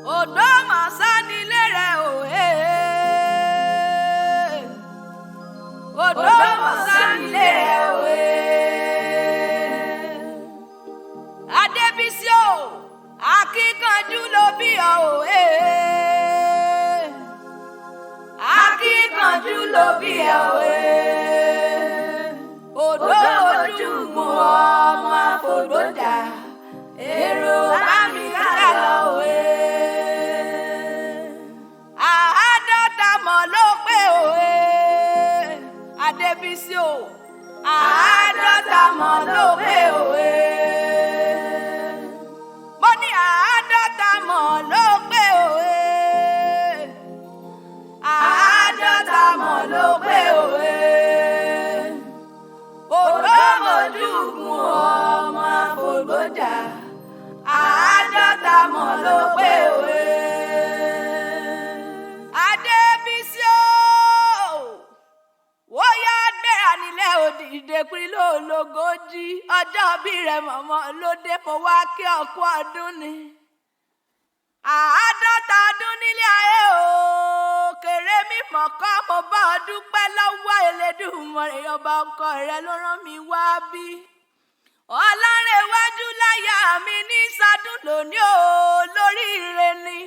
Ogbomosho nílé rẹ̀ òye. Ogbomosho nílé rẹ̀ òye. Adébísí o, akíkanjú ló bí ọ òye. Akíkanjú ló bí ọ òye. Odò ojúgun ọmọ àfòdòdà, èrò bá mi ká lọ òye. Àádọ́ta mọ̀ ló pé òye. Adébísí o, àádọ́ta mọ̀ ló pé òye. Mo ní àádọ́ta mọ̀ ló pé òye. Àádọ́ta mọ̀ ló pé òye. Olómojúgun ọmọ àfògbójà, àádọ́ta mọ̀ ló pé òye. Adébísí o, ó yá gbéra nílẹ̀ òdìdè pín lólogójì ọjọ́ bí rẹ̀ mọ̀mọ́ lóde mo wá kí ọkú ọdún ni. Àádọ́ta ọdún nílé ayé o, kéré mímọ̀ kọ́ mo bá ọ dúpẹ́ lọ́wọ́ Elédùmarè ọba ọkọ rẹ ló rán mi wá bí. Ọlárẹ̀wájú láyà mi ní sádùn lónìí o, lóríire ni.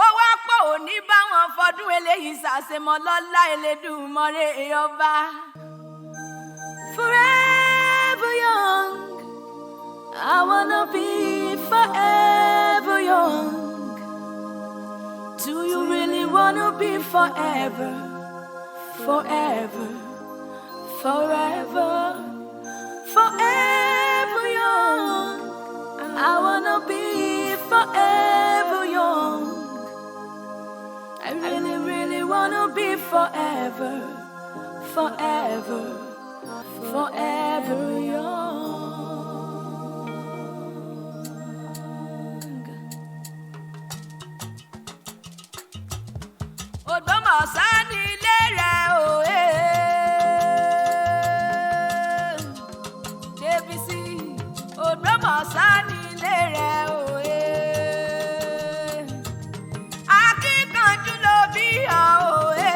Ó wá pọ̀ òní báwọn fọdún eléyìí ṣàṣemọ́ lọ́lá Elédùmarè ọba. Forever young, I wanna be forever young. Do you really wanna be forever, forever, forever, forever young? I wanna be forever young. I really, really wanna be forever, forever, forever young. Ogbomosho nílé rẹ̀ òye. Débísí, Ogbomosho nílé rẹ̀ òye. Akíkanjú ló bí ọ òye.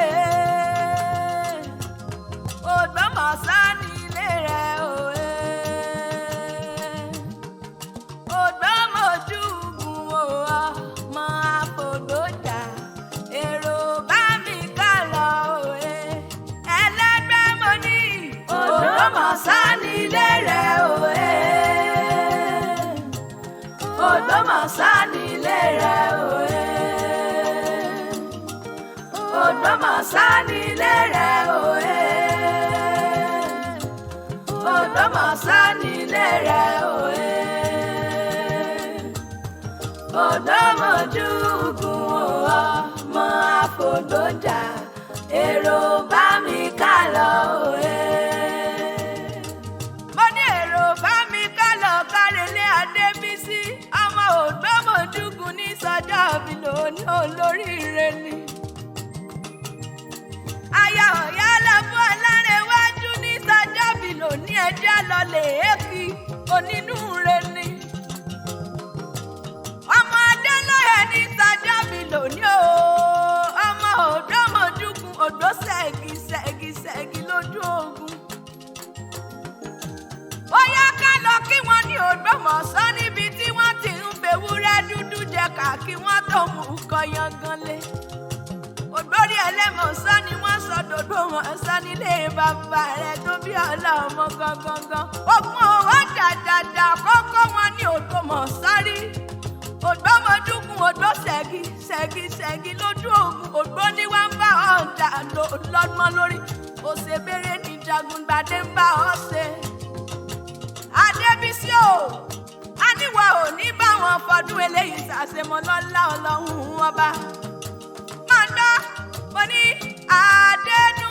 Ogbomosho nílé rẹ̀ òye. Ogbomojúgun ọmọ àfògbójà, èrò bá mi ká lọ òye. Ẹlẹ́gbẹ́ mo ní Ogbomosho nílé rẹ̀ òye. Ogbomosho nílé rẹ̀ òye. Ogbomosho nílé rẹ̀ òye. Ogbomosho nílé rẹ̀ òye. Ogbomojúgun ọmọ àfògbójà, èrò bá mi ká lọ òye. Mo ní èrò bá mi ká lọ kárẹ̀lé Adébísí, ọmọ Ogbomojúgun ní sọjọ́ mi lónìí olóríire ni. Aya ọ̀yá lọ́fún Ọlárẹ̀wájú ní sọjọ́ mi lónìí ẹjẹ́ lọlẹ̀ èkì onínúure ni. Ọmọ Adélóyè ní sọjọ́ mi lónìí o, ọmọ Ogbomojúgun ògbó ṣẹ́gi lójú ogun. Ó yá ká lọ kí wọ́n ní Ogbomosho níbi tí wọ́n ti ń fewúrẹ́ dúdú jẹ ká kí wọ́n tó mú kọyangan lé. Ògbórí ẹlẹ́mọ̀ọ́sán ni wọ́n sọ d'Ògbómọ̀ṣọ́ nílé bàbá rẹ̀ tó bí ọlọ́mọ gangan. Ogun owó dàdàdà kókó wọn ní Ògbómọ̀ṣọ́ rí. Ogbomojúgun ògbó ṣẹ́gi lójú ogun. Ògbó ní wọ́n ń bá ọ̀dà lọ́gbọ́n lórí. Òṣèbèrè ní Jagungbadé ń bá ọ ṣe. Adébísí o, a níwọ̀ ò ní báwọn fọdún eléyìí ṣàṣemọ́ lọ́lá Ọlọ́run ọba. Máa gbọ́, mo ní àdénú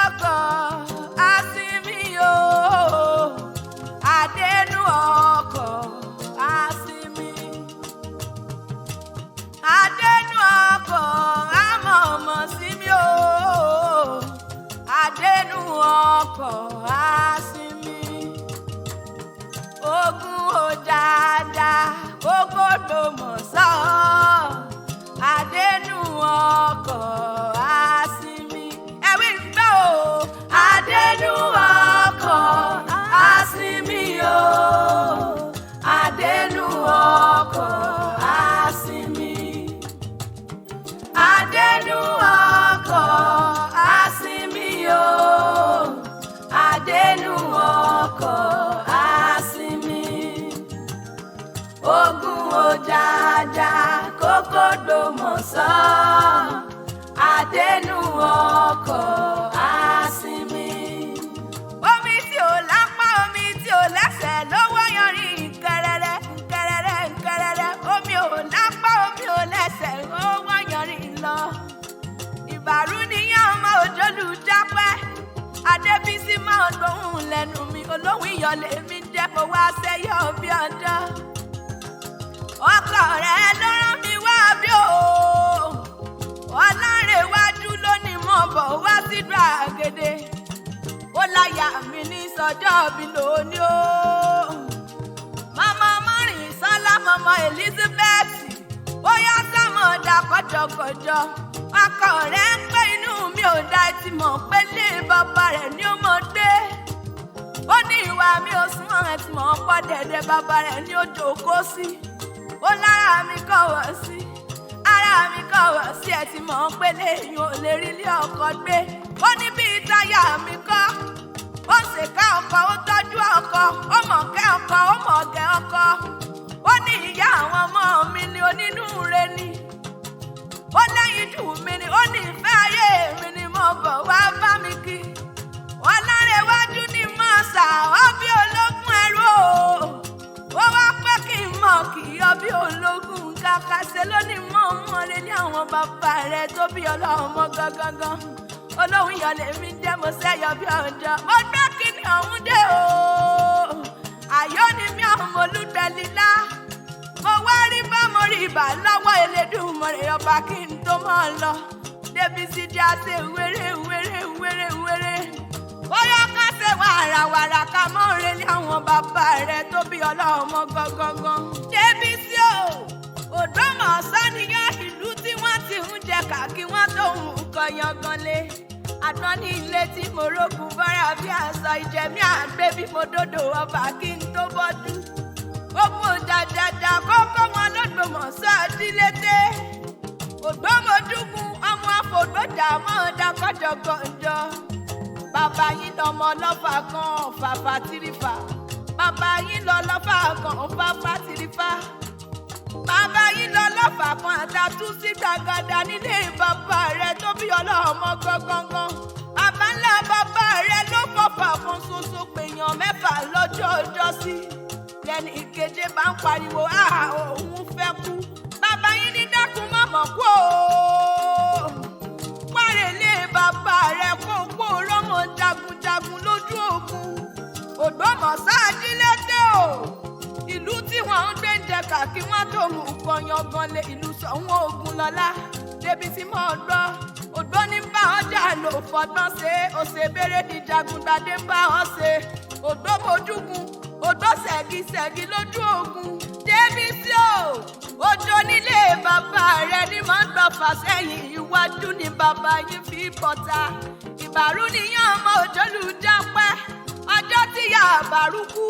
ọkọ̀ àsìmí o. Àdénú ọkọ̀ àsìmí. Àdénú ọkọ̀ àmọ̀mọ̀ sí mi o. Àdénú ọkọ̀ àsìmí. Ogun ò dáadáa kókó Ògbomọ̀ṣọ́. òjàjà kókó Ògbómọ̀ṣọ́ àdénú ọkọ̀ àsinmi. Omi tí ò lápá omi tí ò lẹ́sẹ̀ ló wọ́yàn rí nkẹrẹrẹ nkẹrẹrẹ nkẹrẹrẹ. Omi ò lápá omi ò lẹ́sẹ̀ ó wọ́yàn rí lọ. Ìbàrú níyàn ọmọ òjòlù jápẹ́. Adébísí máa gbóhùn lẹ́nu mi. Olóhùn ìyọ̀lẹ̀ mi jẹ́ kó wá sẹ́yọ̀ bí ọjọ́. Ọkọ rẹ̀ ló rán mi wá bí o. Ọlárẹ̀wájú ló ní mo bọ̀ wá sí gbàgede. Ó láyà mi ní sọjọ́ bí lónìí o. Màmá mọ́rin sọ́lá mọ́mọ́ Elizabeth. Ó yá sọ́mọ̀dà kọjọkọjọ. Ọkọ rẹ̀ ń pé inú mi ò dá ti mọ̀ pé lé bàbá rẹ̀ ni ó mọ̀ dé. Ó ní ìwà mi ò sún ọ̀rẹ́ tí mọ̀ pọ̀ dẹ̀dẹ̀ bàbá rẹ̀ ni ó jókòó sí. Ó lára mi kọ̀wọ̀ sí. Ara mi kọ̀wọ̀ sí ẹ̀ tí mọ̀ pé léyìn ò lè rí ilé ọkọ gbé. Ó ní bí táyà mi kọ́. Ó ṣèkà ọkọ ó tọ́jú ọkọ. Ó mọ̀kẹ́ ọkọ ó mọ̀gẹ́ ọkọ. Ó ní ìyá àwọn ọmọ mi ni onínúure ni. Ó lẹ́yìn jù mí ni ó ní ìfẹ́ ayé mi ni mo bọ̀ wá bá mi kí. Ọlárẹ̀wájú ni mo sà ọ́ bí ológun ẹrú o. Ó wá pé kí n mọ̀ kí ọ bí ológun kàkà ṣe lónìí mọ̀ mọ́lẹ̀ ní àwọn bàbá rẹ̀ tó bí ọlọ́mọ gangan. Olóhùn ìyọ̀lẹ̀ mi jẹ́ mo sẹ́yọ̀ bí ọjọ́. Mo gbé kíní ọ̀hún dé o. Àyọ́ ni mi àwọn olùgbẹ̀lélá. Mo wá rí bá mo rí ìbà lọ́wọ́ Elédùmarè ọba kí n tó mọ́ lọ. Débísí já ṣe wéré wéré wéré wéré. Bóyá ká ṣe wàràwàrà ká mọ́ relé àwọn bàbá rẹ̀ tó bí ọlọ́mọ gangan. Débísí o, Ògbómọ̀ṣọ́ nìyẹn ìlú tí wọ́n ti ń jẹ kàkí wọ́n tó ń kọ yangan lé. Àdán ní ilé tí mo rógun bọ́ra bí aṣọ ìjẹ̀mí àgbẹ̀ bí mo dòdò ọba kí n tó bọ́dún. Ogun jàjàjà kókó wọn l'Ògbómọ̀ṣọ́ dílété. Ògbómojúgun ọmọ àfògbójà mọ́ ọ̀dà kọjọkọjọ. Bàbá yín lọmọ lọ́fà kan fàfà tìrìfà. Bàbá yín lọ lọ́fà kan fàfà tìrìfà. Bàbá yín lọ lọ́fà kan àtàtú sí gbàgàdà nílé bàbá rẹ̀ tó bí ọlọ́mọ gangan. Bàbá ńlá bàbá rẹ̀ ló fọ̀fà kan ṣoṣo pèèyàn mẹ́fà lọ́jọ́ ọjọ́ sí. Lẹ́ni ìkeje bá ń pariwo òun fẹ́ kú. Bàbá yín ní dákun mọ̀mọ́ kú o. Wárelé bàbá rẹ̀ kó kó rọ́mọ jagunjagun lójú ogun. Ògbómọ̀ṣọ́ dílété o. Ìlú tí wọ́n ń gbé ń jẹ kàkí wọ́n tó mú kọyan gan lé ìlú Ṣọ̀ún Ògúnlọlá. Débi tí mo gbọ́, ògbó ní bá ọjà lò fọgbọ́n ṣe. Òṣèbérè di jagungbadé ń bá ọ ṣe. Ògbómojúgun odò ṣẹ́gi lójú ogun. Débísí o, odò nílé bàbá rẹ̀ ni máa ń gbọ́fà sẹ́yìn. Iwájú ni bàbá yín fi bọ́ta. Ìbàrú níyàn ọmọ òjòlù jápẹ́. Ọjọ́ tí ìyá àbàrú kú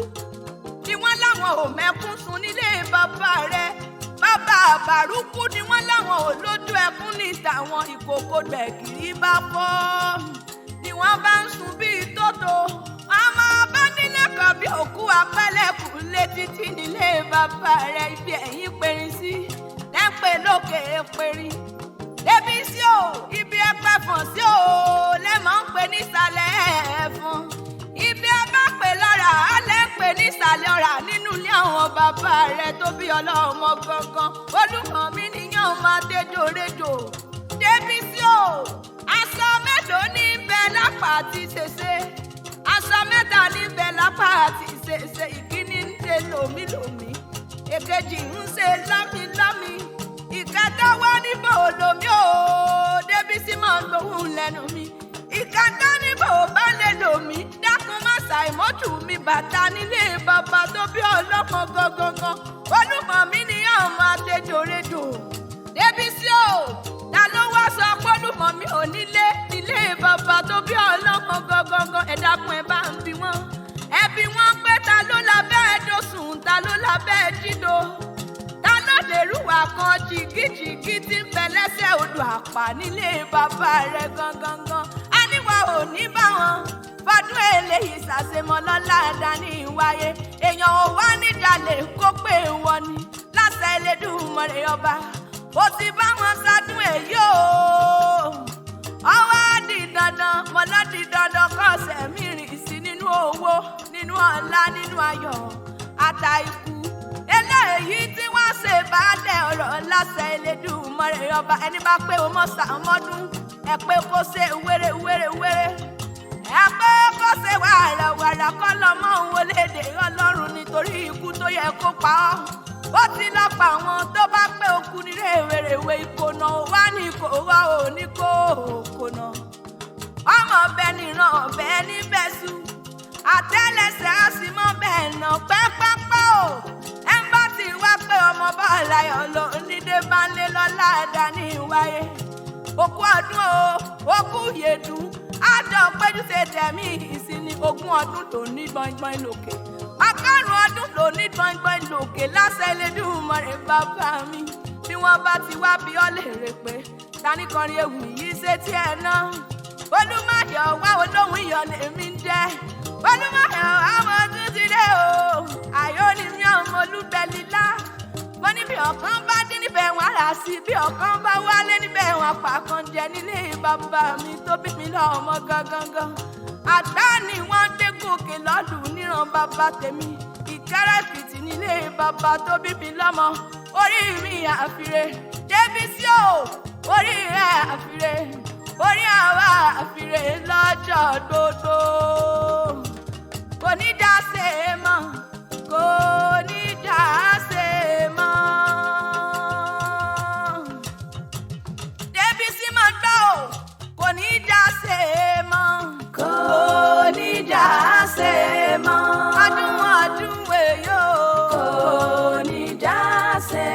ni wọ́n láwọn ò mẹ́kún sun nílé bàbá rẹ̀. Bàbá àbàrú kú ni wọ́n láwọn ò lójú ẹkún ní tàwọn. Ìkòkò gbẹ̀gìrì bá fọ́ ni wọ́n bá ń sun bíi tótó. Àmọ́ bá nílé kan bí òkú apẹ́lẹ́kùn lé títí nílé bàbá rẹ̀ ibi ẹ̀yìn perin sí. Lẹ́pẹ́ lókè perin. Débísí o, ibi ẹpẹ́ fọ̀n sí o, lẹ́mọ̀ ń pè nísàlẹ̀ ẹ̀fọn. Ibi ẹ bá pè lọ́ra, á lẹ́ ń pè nísàlẹ̀ ọ̀rà nínú ilé àwọn bàbá rẹ̀ tó bí ọlọ́mọ gangan. Olùkọ́ mi níyàn máa déjò réjò. Débísí o, aṣọ mélòó ní bẹ lápá àti ṣèṣe. Aṣọ mẹ́ta níbẹ̀ lápá àti ṣèṣe. Ìkíní ń ṣe lòmílòmí. Èkejì ń ṣe lámílámí. Ìkẹta wá níbò lòmí o. Débísí máa ń gbóhùn lẹ́nu mi. Ìkẹta níbò bá lè lòmí. Dákun má ṣàìmọ́tù mi bàtà nílé bàbá tó bí ọlọ́mọ gangan. Olùkọ́ mi ni yóò máa tẹjọ rédò. Débísí o, ta ló wá sọ pé olùkọ́ mi ò nílé bàbá tó bí ọlọ́mọ gangan. Ẹ dákun ẹ bá ń bi wọ́n. Ẹ bi wọ́n pé ta ló lábẹ́ ẹ̀dọ́sùn, ta ló lábẹ́ ẹ̀dídò. Ta ló dèrúwà kan jìgìjìgì tí ń bẹ lẹ́sẹ̀ odò àpà nílé bàbá rẹ̀ gangan. A níwà ò ní bá wọn fọdún eléyìí ṣàṣemọ lọ́la dání wáyé. Èèyàn ò wá nídàlẹ̀ kó pé wọn ni. Lásẹ̀ Elédùmarè ọba ó ti bá wọn ṣàdún èyí o. Ọwọ́ di dandan mọ̀lá di dandan kọ́sẹ̀ mi rìn sí nínú owó nínú ọlá nínú ayọ̀ ata ikú. Eléyìí tí wọ́n ṣe baálẹ̀ ọ̀rọ̀ láṣẹ Elédùmarè ọba ẹni bá pé o mọ̀ sàmọ́dún ẹ pé kó ṣe wéré wéré wéré. Ẹ pé kó ṣe wàràwàrà kọ́ lọ́mọ òun olédè Ọlọ́run nítorí ikú tó yẹ kó pa ọ́. Ó ti lọ pa àwọn tó bá pé okú ní rèwerèwe ìkònà wá ní kò wá ò ní kó òkònà. Ọmọ ọbẹ̀ nìran ọbẹ̀ níbẹ̀ sùn àtẹ́lẹsẹ̀ á sì mọ́ bẹ́ẹ̀ nà pẹ́pẹ́pẹ́ o. Ẹ ń bá ti wá pé ọmọ bọ́ọ̀lù ayọ̀ ló nídé bá ń lé lọ́lá dání wáyé. Òkú ọdún o òkú yèdùn àjọ péjú ṣe tẹ̀mí ìsinmi 20 ọdún tó ní gbọ̀ngbọ̀n lòkè. 100 ọdún tó ní gbọ̀ngbọ̀n lòkè láṣẹ Elédùmarè bàbá mi. Bí wọ́n bá ti wá bí ọ lè rè pé tani kọrin ewì yìí ṣe tí ẹ ná. Olumayowa Olohun iyọ̀ lèmi ń jẹ́. Olumayowa ọmọ ọdún ti dé o. Àyò ni mi ọmọ olúbẹ̀lílá. Mo ní bí ọ̀kan bá dín níbẹ̀ wọ́n rà sí. Bí ọ̀kan bá wálé níbẹ̀ wọ́n pa kan jẹ nílé bàbá mi tó bí mi lọ́mọ gangan. Àgbá ni wọ́n gbé gòkè lọ́dún níran bàbá tèmi. Ìkẹ́rẹ́fìtì nílé bàbá tó bí mi lọ́mọ. Orí mi àfiré. Débísí o, orí rẹ̀ àfiré. Orí àwa àfiré lọ́jọ́ gbogbo. Kò ní dá ṣe mọ́, kò ní dá ṣe mọ́. Débísí máa gbọ́ o, kò ní dá ṣe mọ́, kò ní dá ṣe mọ́. Ọdún ọdún èyó, kò ní dá ṣe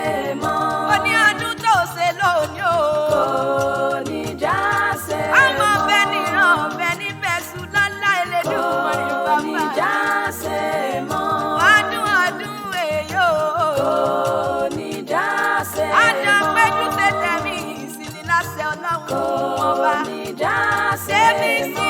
mọ́. Ó ní ọdún tó ṣe lónìí o, kò ní dá ṣe mọ́. Ọmọ ọbẹ̀ nìran ọbẹ̀ níbẹ̀ sùn lọ́lá Elédùmarè bàbá. Kò ní dá ṣe mọ́. Ọdún ọdún èyó, kò ní dá ṣe mọ́. Àjọ péjú ṣe tẹ̀mí ìsinmi láṣẹ Ọlọ́run ọba. Kò ní dá ṣe mọ́.